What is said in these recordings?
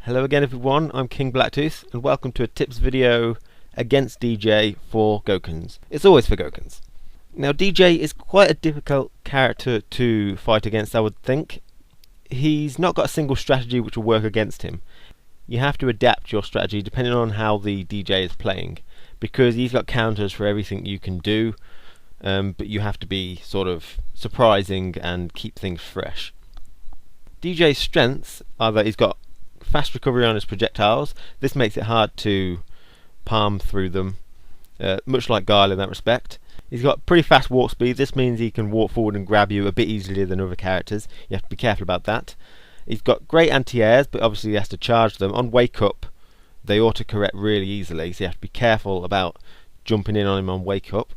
Hello again everyone, I'm King Blacktooth and welcome to a tips video against DJ for Goukens. It's always for Goukens. Now DJ is quite a difficult character to fight against, I would think. He's not got a single strategy which will work against him. You have to adapt your strategy depending on how the DJ is playing, because he's got counters for everything you can do, but you have to be sort of surprising and keep things fresh. DJ's strengths are that he's got fast recovery on his projectiles. This makes it hard to palm through them, much like Guile in that respect. He's got pretty fast walk speed. This means he can walk forward and grab you a bit easier than other characters. You have to be careful about that. He's got great anti-airs, but obviously he has to charge them. On wake up they auto-correct really easily, so you have to be careful about jumping in on him on wake up.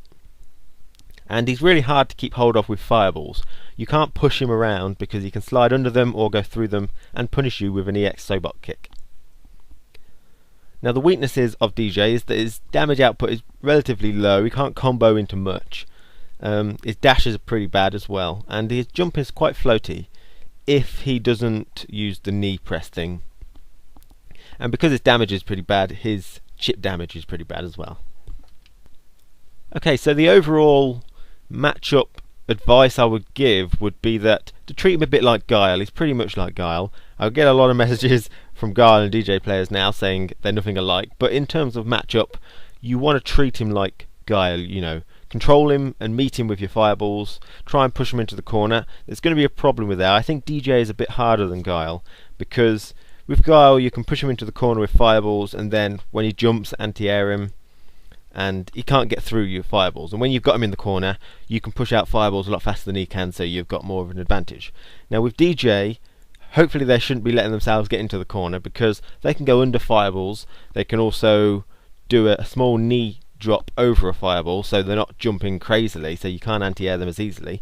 And he's really hard to keep hold of with fireballs. You can't push him around because he can slide under them or go through them and punish you with an EX Sobot kick. Now the weaknesses of DJ is that his damage output is relatively low. He can't combo into much. His dashes are pretty bad as well, and his jump is quite floaty if he doesn't use the knee press thing. And because his damage is pretty bad, his chip damage is pretty bad as well. Okay, so the overall matchup advice I would give would be that to treat him a bit like Guile. He's pretty much like Guile. I get a lot of messages from Guile and DJ players now saying they're nothing alike, but in terms of matchup you want to treat him like Guile, you know. Control him and meet him with your fireballs, try and push him into the corner. There's going to be a problem with that. I think DJ is a bit harder than Guile, because with Guile you can push him into the corner with fireballs, and then when he jumps, anti-air him and he can't get through your fireballs, and when you've got him in the corner you can push out fireballs a lot faster than he can, so you've got more of an advantage. Now with DJ, hopefully they shouldn't be letting themselves get into the corner, because they can go under fireballs. They can also do a small knee drop over a fireball, so they're not jumping crazily, so you can't anti-air them as easily.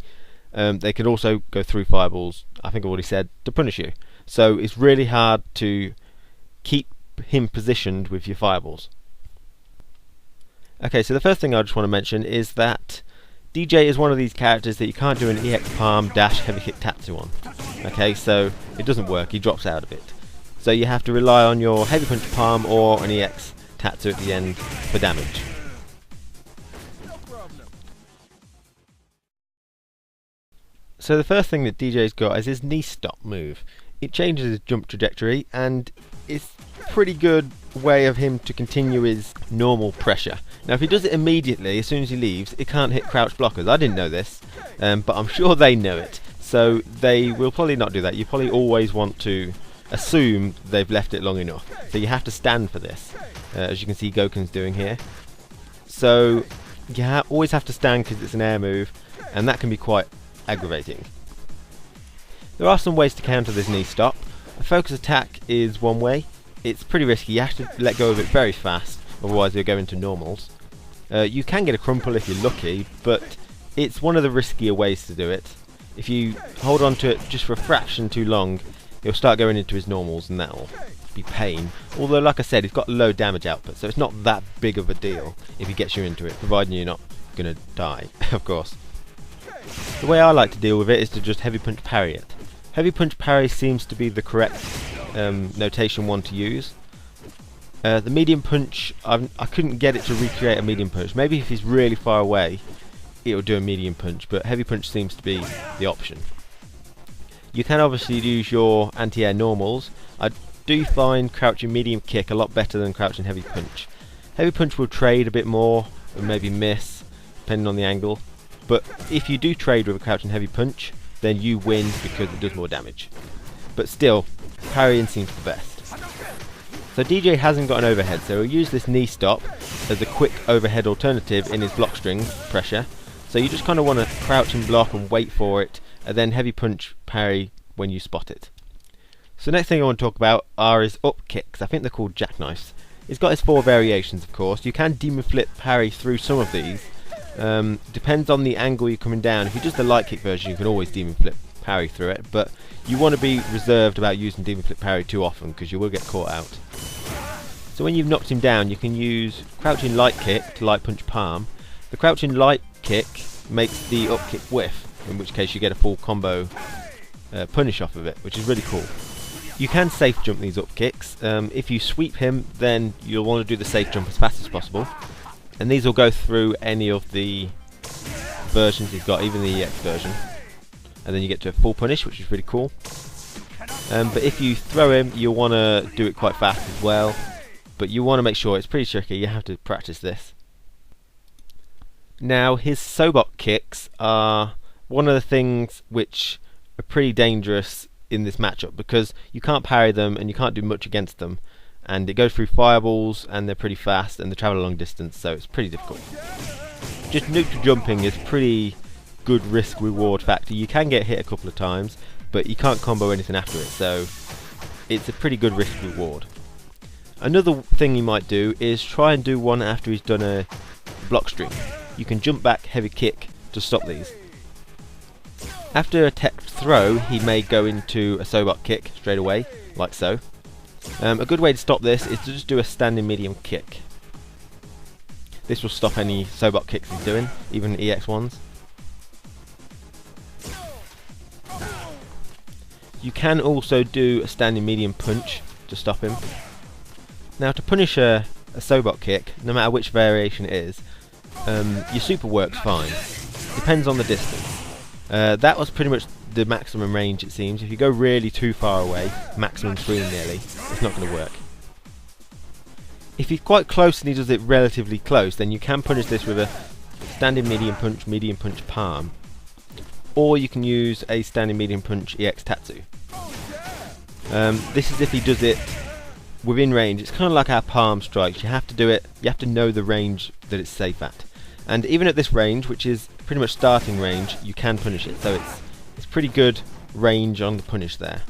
They can also go through fireballs, I think I've already said, to punish you. So it's really hard to keep him positioned with your fireballs. Okay, so the first thing I just want to mention is that DJ is one of these characters that you can't do an EX palm dash heavy kick tatsu on. Okay, so it doesn't work, he drops out of it. So you have to rely on your heavy punch palm or an EX tatsu at the end for damage. So the first thing that DJ's got is his knee stop move. It changes his jump trajectory, and it's a pretty good way of him to continue his normal pressure. Now if he does it immediately, as soon as he leaves, it can't hit crouch blockers. I didn't know this, but I'm sure they know it. So they will probably not do that. You probably always want to assume they've left it long enough. So you have to stand for this, as you can see Gouken's doing here. So you always have to stand because it's an air move, and that can be quite aggravating. There are some ways to counter this knee stop. A focus attack is one way. It's pretty risky. You have to let go of it very fast, otherwise you'll go into normals. You can get a crumple if you're lucky, but it's one of the riskier ways to do it. If you hold on to it just for a fraction too long, he'll start going into his normals, and that'll be pain. Although, like I said, he's got low damage output, so it's not that big of a deal if he gets you into it, providing you're not going to die, of course. The way I like to deal with it is to just heavy punch parry it. Heavy punch parry seems to be the correct notation one to use. The medium punch, I couldn't get it to recreate a medium punch. Maybe if he's really far away it will do a medium punch, but heavy punch seems to be the option. You can obviously use your anti-air normals. I do find crouching medium kick a lot better than crouching heavy punch. Heavy punch will trade a bit more and maybe miss depending on the angle, but if you do trade with a crouching heavy punch, then you win because it does more damage. But still, parrying seems the best. So DJ hasn't got an overhead, so he'll use this knee stop as a quick overhead alternative in his block string pressure. So you just kind of want to crouch and block and wait for it, and then heavy punch parry when you spot it. So next thing I want to talk about are his up kicks. I think they're called jackknives. He's got his 4 variations, of course. You can demon flip parry through some of these. Depends on the angle you're coming down. If you just the light kick version, you can always demon flip parry through it, but you want to be reserved about using demon flip parry too often, because you will get caught out. So when you've knocked him down, you can use crouching light kick to light punch palm. The crouching light kick makes the up kick whiff, in which case you get a full combo punish off of it, which is really cool. You can safe jump these up kicks. If you sweep him, then you'll want to do the safe jump as fast as possible. And these will go through any of the versions you've got, even the EX version. And then you get to a full punish, which is really cool. But if you throw him, you'll want to do it quite fast as well. But you want to make sure, it's pretty tricky, you have to practice this. Now, his Sobok kicks are one of the things which are pretty dangerous in this matchup, because you can't parry them and you can't do much against them. And it goes through fireballs, and they're pretty fast, and they travel a long distance, so it's pretty difficult. Just neutral jumping is pretty good risk-reward factor. You can get hit a couple of times, but you can't combo anything after it, so it's a pretty good risk-reward. Another thing you might do is try and do one after he's done a block string. You can jump back heavy kick to stop these. After a tech throw, he may go into a Sobok kick straight away, like so. A good way to stop this is to just do a standing medium kick. This will stop any Sobok kicks he's doing, even EX ones. You can also do a standing medium punch to stop him. Now, to punish a Sobok kick, no matter which variation it is, your super works fine. Depends on the distance. That was pretty much the maximum range, it seems. If you go really too far away, maximum screen nearly, it's not going to work. If he's quite close and he does it relatively close, then you can punish this with a standing medium punch palm. Or you can use a standing medium punch EX Tatsu. This is if he does it within range. It's kind of like our palm strikes. You have to do it, you have to know the range that it's safe at. And even at this range, which is pretty much starting range, you can punish it. So it's pretty good range on the punish there.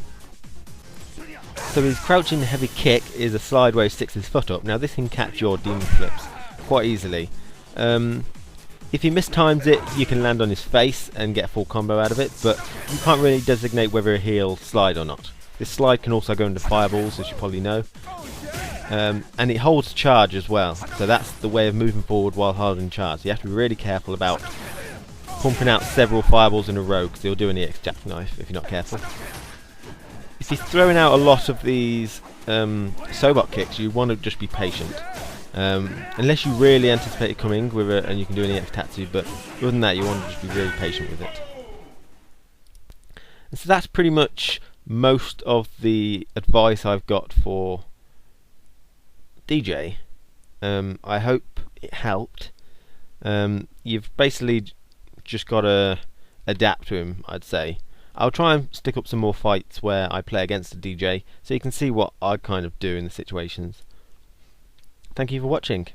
So his crouching heavy kick is a slide where he sticks his foot up. Now this can catch your demon flips quite easily. If he mistimes it, you can land on his face and get a full combo out of it, but you can't really designate whether he'll slide or not. This slide can also go into fireballs, as you probably know. And it holds charge as well, so that's the way of moving forward while holding charge. So you have to be really careful about pumping out several fireballs in a row, because he'll do an EX jackknife if you're not careful. If he's throwing out a lot of these Sobok kicks, you want to just be patient. Unless you really anticipate it coming with it, and you can do an EX Tatsu, but other than that, you want to just be really patient with it. And so that's pretty much most of the advice I've got for DeeJay. I hope it helped. You've basically just got to adapt to him, I'd say. I'll try and stick up some more fights where I play against a DeeJay, so you can see what I kind of do in the situations. Thank you for watching.